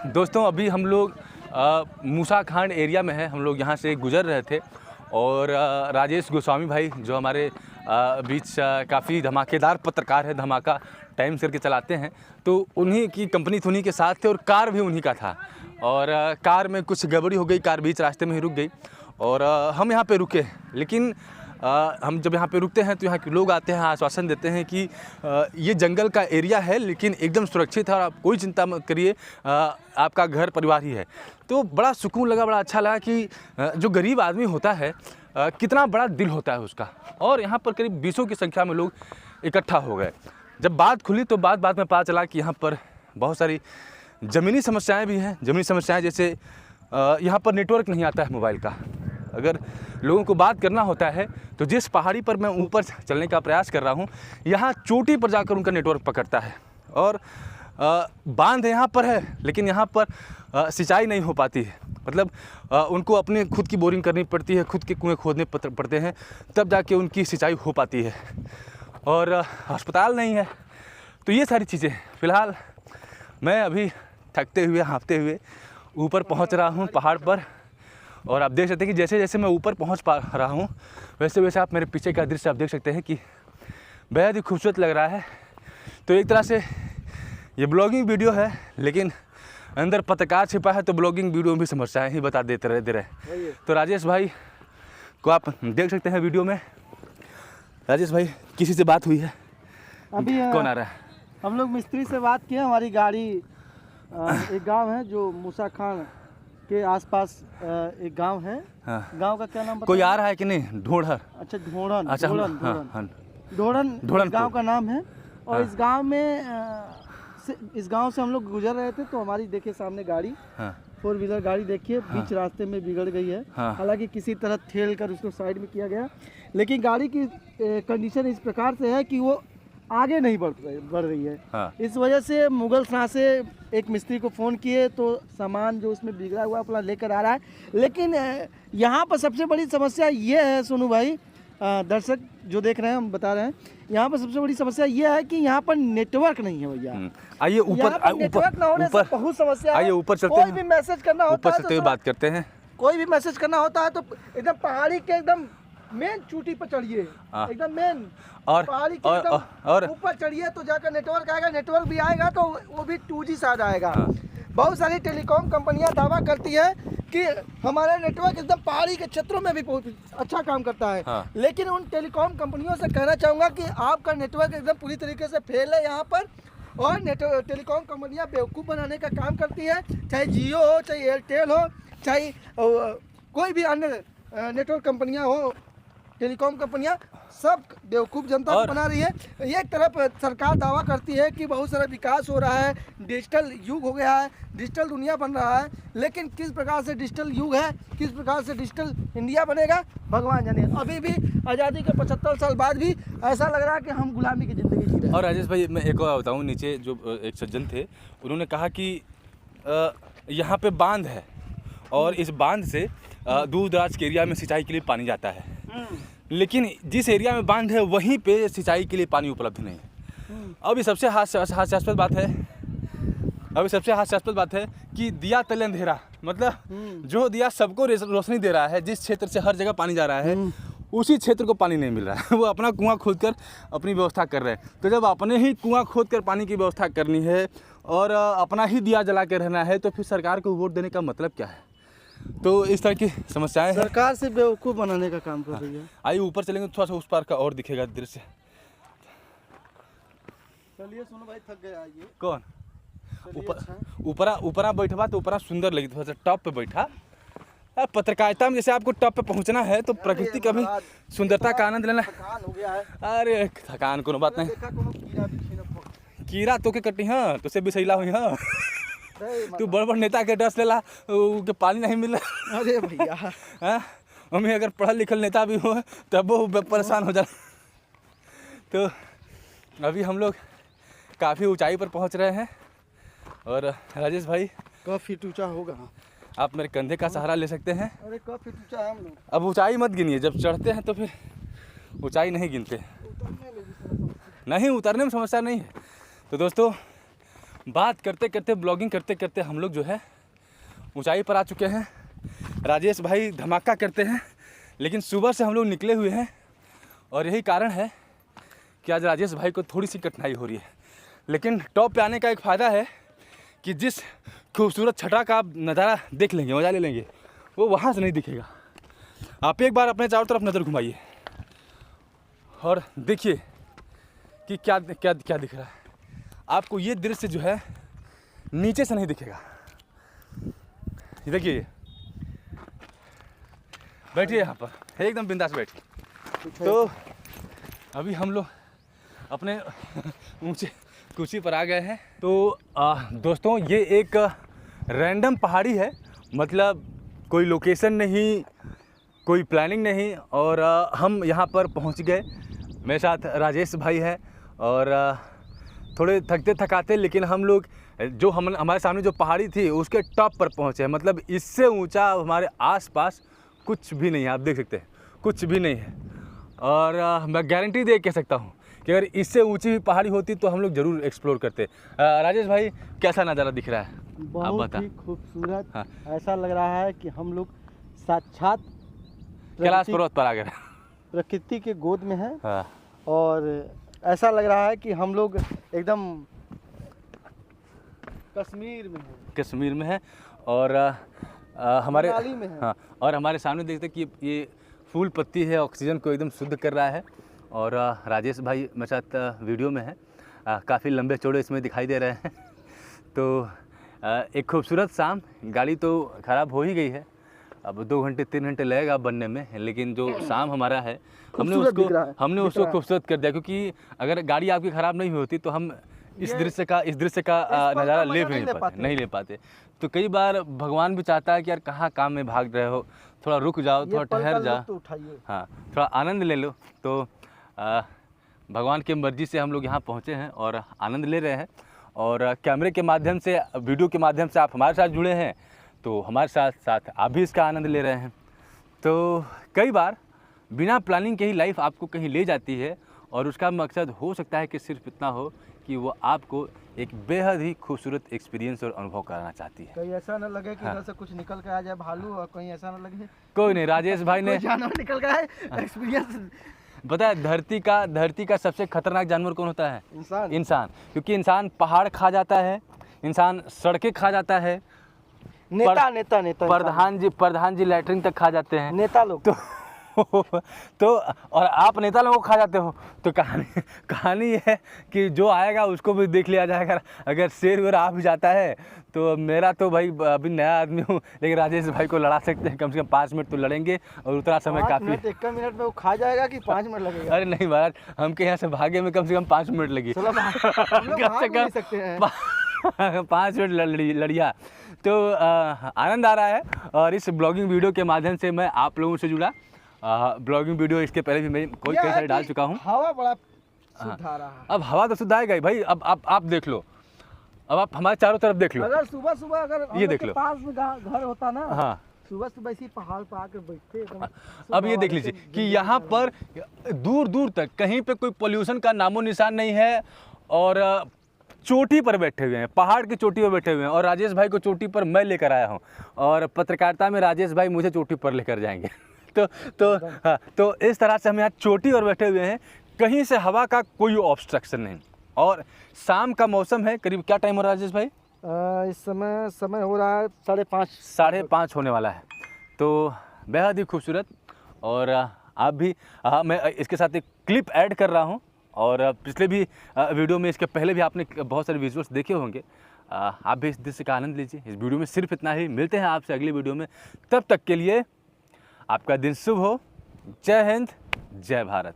दोस्तों अभी हम लोग मूसा खान एरिया में हैं। हम लोग यहाँ से गुजर रहे थे और राजेश गोस्वामी भाई जो हमारे बीच काफ़ी धमाकेदार पत्रकार है, धमाका टाइम्स करके चलाते हैं, तो उन्हीं की कंपनी उन्हीं के साथ थे और कार भी उन्हीं का था। और कार में कुछ गड़बड़ी हो गई, कार बीच रास्ते में ही रुक गई और हम यहाँ पे रुके। लेकिन हम जब यहाँ पे रुकते हैं तो यहाँ के लोग आते हैं, आश्वासन देते हैं कि ये जंगल का एरिया है लेकिन एकदम सुरक्षित है और आप कोई चिंता मत करिए, आपका घर परिवार ही है। तो बड़ा सुकून लगा, बड़ा अच्छा लगा कि जो गरीब आदमी होता है कितना बड़ा दिल होता है उसका। और यहाँ पर करीब 20 की संख्या में लोग इकट्ठा हो गए। जब बात खुली तो बात में पता चला कि यहाँ पर बहुत सारी ज़मीनी समस्याएँ भी हैं। ज़मीनी समस्याएँ जैसे यहाँ पर नेटवर्क नहीं आता है मोबाइल का। अगर लोगों को बात करना होता है तो जिस पहाड़ी पर मैं ऊपर चलने का प्रयास कर रहा हूँ, यहाँ चोटी पर जाकर उनका नेटवर्क पकड़ता है। और बांध यहाँ पर है लेकिन यहाँ पर सिंचाई नहीं हो पाती है। मतलब उनको अपने खुद की बोरिंग करनी पड़ती है, खुद के कुएँ खोदने पड़ते हैं, तब जाके उनकी सिंचाई हो पाती है। और अस्पताल नहीं है। तो ये सारी चीज़ें फ़िलहाल मैं अभी थकते हुए हाँफते हुए ऊपर पहुँच रहा हूँ पहाड़ पर। और आप देख सकते हैं कि जैसे जैसे मैं ऊपर पहुंच पा रहा हूं वैसे वैसे आप मेरे पीछे का दृश्य आप देख सकते हैं कि बेहद ही खूबसूरत लग रहा है। तो एक तरह से ये ब्लॉगिंग वीडियो है लेकिन अंदर पत्रकार छिपा है, तो ब्लॉगिंग वीडियो में भी समस्याएं ही बता दे रहे। तो राजेश भाई को आप देख सकते हैं वीडियो में। राजेश भाई, किसी से बात हुई है? अभी कौन आ रहा है? हम लोग मिस्त्री से बात किए। हमारी गाड़ी एक गांव है जो मूसा खान के आसपास एक गांव है। हाँ। गांव का क्या नाम कोई आ रहा है कि नहीं? ढोढ़र। अच्छा, ढोढ़न। अच्छा, ढोढ़न गांव का नाम है। और इस गांव में इस गांव से हम लोग गुजर रहे थे तो हमारी देखिए सामने गाड़ी, 4 व्हीलर गाड़ी देखिए बीच रास्ते में बिगड़ गई है। हालांकि किसी तरह ठेल कर उसको साइड में किया गया, लेकिन गाड़ी की कंडीशन इस प्रकार से है कि वो आगे नहीं बढ़ रही है। इस वजह से मुगल सराय से एक मिस्त्री को फ़ोन किए तो सामान जो उसमें बिगड़ा हुआ अपना लेकर आ रहा है। लेकिन यहाँ पर सबसे बड़ी समस्या ये है सोनू भाई, दर्शक जो देख रहे हैं हम बता रहे हैं, यहाँ पर सबसे बड़ी समस्या ये है कि यहाँ पर नेटवर्क नहीं है भैया। आइए ऊपर, नेटवर्क ना होने से बहुत समस्या है। आइए ऊपर चलते हैं। कोई भी मैसेज करना होता है तो बात करते हैं। कोई भी मैसेज करना होता है तो एकदम पहाड़ी के एकदम मेन चोटी पर चढ़िए, एकदम मेन पहाड़ी के एकदम ऊपर चढ़िए तो जाकर नेटवर्क आएगा। नेटवर्क भी आएगा तो वो भी 2G शायद आएगा। बहुत सारी टेलीकॉम कंपनियां दावा करती हैं कि हमारा नेटवर्क एकदम पहाड़ी के क्षेत्रों में भी बहुत अच्छा काम करता है। लेकिन उन टेलीकॉम कंपनियों से कहना चाहूँगा कि आपका नेटवर्क एकदम पूरी तरीके से फेल है यहाँ पर। और टेलीकॉम कंपनियाँ बेवकूफ़ बनाने का काम करती है, चाहे जियो हो, चाहे एयरटेल हो, चाहे कोई भी अन्य नेटवर्क कंपनियाँ हो, टेलीकॉम कंपनियां सब बेवकूफ़ जनता को बना रही है। एक तरफ सरकार दावा करती है कि बहुत सारा विकास हो रहा है, डिजिटल युग हो गया है, डिजिटल दुनिया बन रहा है, लेकिन किस प्रकार से डिजिटल युग है, किस प्रकार से डिजिटल इंडिया बनेगा भगवान जाने। अभी भी आज़ादी के 75 साल बाद भी ऐसा लग रहा है कि हम गुलामी की ज़िंदगी जी रहे हैं। और राजेश भाई, मैं एक और बताऊँ, नीचे जो एक सज्जन थे उन्होंने कहा कि यहाँ पे बांध है और इस बांध से दूर दराज के एरिया में सिंचाई के लिए पानी जाता है, लेकिन जिस एरिया में बांध है वहीं पे सिंचाई के लिए पानी उपलब्ध नहीं है। अभी सबसे हास्यास्पद बात है कि दिया तले अंधेरा, मतलब जो दिया सबको रोशनी दे रहा है, जिस क्षेत्र से हर जगह पानी जा रहा है उसी क्षेत्र को पानी नहीं मिल रहा है। वो अपना कुआं खोदकर अपनी व्यवस्था कर रहे हैं। तो जब अपने ही कुआं खोदकर पानी की व्यवस्था करनी है और अपना ही दिया जला के रहना है तो फिर सरकार को वोट देने का मतलब क्या है? तो इस तरह की समस्याएं सरकार से बेवकूफ़ बनाने का काम कर रही है। आइए ऊपर चलेंगे, थोड़ा सा उस पार का और दिखेगा दृश्य। चलिए सोनू भाई, थक गया ये। कौन ऊपरा बैठवा तो ऊपरा सुंदर लगी, थोड़ा सा टॉप पे बैठा। पत्रकारिता में जैसे आपको टॉप पे पहुंचना है तो प्रकृति का भी सुंदरता का आनंद लेना। थकान हो गया है। अरे थकान कोनो बात नहीं, कीड़ा तो के कटी हाँ तो से बिसैला हुई हाँ। तू बड़ नेता के डस लेला के पानी नहीं मिल रहा। अरे भैया हमें अगर पढ़ा लिखल नेता भी हो तब वो परेशान हो जाए। तो अभी हम लोग काफ़ी ऊंचाई पर पहुंच रहे हैं और राजेश भाई काफ़ी ऊंचा होगा, आप मेरे कंधे का सहारा ले सकते हैं। अरे काफ़ी ऊंचा है हम लोग। अब ऊंचाई मत गिनिए, जब चढ़ते हैं तो फिर ऊंचाई नहीं गिनते। नहीं, उतरने में समस्या नहीं है। तो दोस्तों बात करते करते, ब्लॉगिंग करते करते हम लोग जो है ऊंचाई पर आ चुके हैं। राजेश भाई धमाका करते हैं, लेकिन सुबह से हम लोग निकले हुए हैं और यही कारण है कि आज राजेश भाई को थोड़ी सी कठिनाई हो रही है। लेकिन टॉप पे आने का एक फ़ायदा है कि जिस खूबसूरत छटा का आप नज़ारा देख लेंगे, मज़ा ले लेंगे, वो वहाँ से नहीं दिखेगा। आप एक बार अपने चारों तरफ नज़र घुमाइए और देखिए कि क्या क्या क्या दिख रहा है आपको। ये दृश्य जो है नीचे से नहीं दिखेगा। ये देखिए, बैठिए यहाँ पर, एकदम बिंदास बैठिए। तो अभी हम लोग अपने ऊंचे कुर्सी पर आ गए हैं। तो दोस्तों, ये एक रैंडम पहाड़ी है, मतलब कोई लोकेशन नहीं, कोई प्लानिंग नहीं, और हम यहाँ पर पहुँच गए। मेरे साथ राजेश भाई है और थोड़े थकते थकाते, लेकिन हम लोग जो हमारे सामने जो पहाड़ी थी उसके टॉप पर पहुँचे हैं। मतलब इससे ऊंचा हमारे आसपास कुछ भी नहीं है, आप देख सकते हैं, कुछ भी नहीं है। और मैं गारंटी दे कह सकता हूँ कि अगर इससे ऊंची भी पहाड़ी होती तो हम लोग ज़रूर एक्सप्लोर करते। राजेश भाई, कैसा नज़ारा दिख रहा है? बहुत ही खूबसूरत। हाँ। ऐसा लग रहा है कि हम लोग साक्षात कैलाश पर्वत पर आ गए, प्रकृति के गोद में हैं। हाँ। और ऐसा लग रहा है कि हम लोग एकदम कश्मीर में हैं और हमारे में है। हाँ, और हमारे सामने देखते कि ये फूल पत्ती है, ऑक्सीजन को एकदम शुद्ध कर रहा है। और राजेश भाई मेरे साथ वीडियो में है, काफ़ी लंबे चौड़े इसमें दिखाई दे रहे हैं। तो एक खूबसूरत शाम, गाड़ी तो ख़राब हो ही गई है, अब 2 घंटे 3 घंटे लगेगा बनने में, लेकिन जो शाम हमारा है हमने उसको खूबसूरत कर दिया। क्योंकि अगर गाड़ी आपकी ख़राब नहीं होती तो हम इस दृश्य का नज़ारा नहीं ले पाते। तो कई बार भगवान भी चाहता है कि यार कहाँ काम में भाग रहे हो, थोड़ा रुक जाओ, थोड़ा ठहर जाओ, हाँ, थोड़ा आनंद ले लो। तो भगवान की मर्ज़ी से हम लोग यहाँ पहुँचे हैं और आनंद ले रहे हैं। और कैमरे के माध्यम से, वीडियो के माध्यम से आप हमारे साथ जुड़े हैं, तो हमारे साथ साथ आप भी इसका आनंद ले रहे हैं। तो कई बार बिना प्लानिंग के ही लाइफ आपको कहीं ले जाती है, और उसका मकसद हो सकता है कि सिर्फ इतना हो कि वो आपको एक बेहद ही खूबसूरत एक्सपीरियंस और अनुभव कराना चाहती है। कहीं ऐसा ना लगे कि इधर से कुछ निकल के आ जाए भालू, और कहीं ऐसा ना लगे कोई नहीं। राजेश भाई ने जानवर निकल गया है। एक्सपीरियंस पता है, धरती का सबसे खतरनाक जानवर कौन होता है? इंसान। क्योंकि इंसान पहाड़ खा जाता है, इंसान सड़कें खा जाता है, नेता प्रधान जी लैटरिन तक खा जाते हैं, नेता लोग। तो और आप नेता लोगों को खा जाते हो। तो कहानी ये है कि जो आएगा उसको भी देख लिया जाएगा। अगर शेर वेर आ भी जाता है तो मेरा तो भाई अभी नया आदमी हूँ, लेकिन राजेश भाई को लड़ा सकते हैं। कम से कम 5 मिनट तो लड़ेंगे, और उतना समय काफ़ी। 1 मिनट में वो खा जाएगा कि 5 मिनट लगेगा? अरे नहीं महाराज, हमके यहाँ से भागे में कम से कम 5 मिनट लगी। कम से कम 5 मिनट लड़िया। तो आनंद आ रहा है, और इस ब्लॉगिंग वीडियो के माध्यम से मैं आप लोगों से जुड़ा। ब्लॉगिंग वीडियो इसके पहले भी मैं कई सारे डाल चुका हूँ। हवा बड़ा शुद्ध आ रहा है। अब हवा तो शुद्ध आएगा ही भाई। अब आप देख लो, अब आप हमारे चारों तरफ देख लो। अगर सुबह अगर ये देख लो, पास में घर होता ना, हाँ, सुबह इसी पहाड़ पर आकर बैठते। अब ये देख लीजिए कि यहाँ पर दूर दूर तक कहीं पे कोई पोल्यूशन का नामो निशान नहीं है, और चोटी पर बैठे हुए हैं, पहाड़ की चोटी पर बैठे हुए हैं। और राजेश भाई को चोटी पर मैं लेकर आया हूँ, और पत्रकारिता में राजेश भाई मुझे चोटी पर लेकर जाएंगे। तो इस तरह से हम यहाँ चोटी पर बैठे हुए हैं, कहीं से हवा का कोई ऑब्स्ट्रक्शन नहीं। और शाम का मौसम है, करीब क्या टाइम हो रहा है राजेश भाई? इस समय हो रहा है 5:30 होने वाला है। तो बेहद ही खूबसूरत। और आप भी, मैं इसके साथ एक क्लिप ऐड कर रहा हूँ, और पिछले भी वीडियो में, इसके पहले भी आपने बहुत सारे विजुअल्स देखे होंगे। आप भी इस दृश्य का आनंद लीजिए। इस वीडियो में सिर्फ इतना ही। मिलते हैं आपसे अगली वीडियो में, तब तक के लिए आपका दिन शुभ हो। जय हिंद, जय भारत।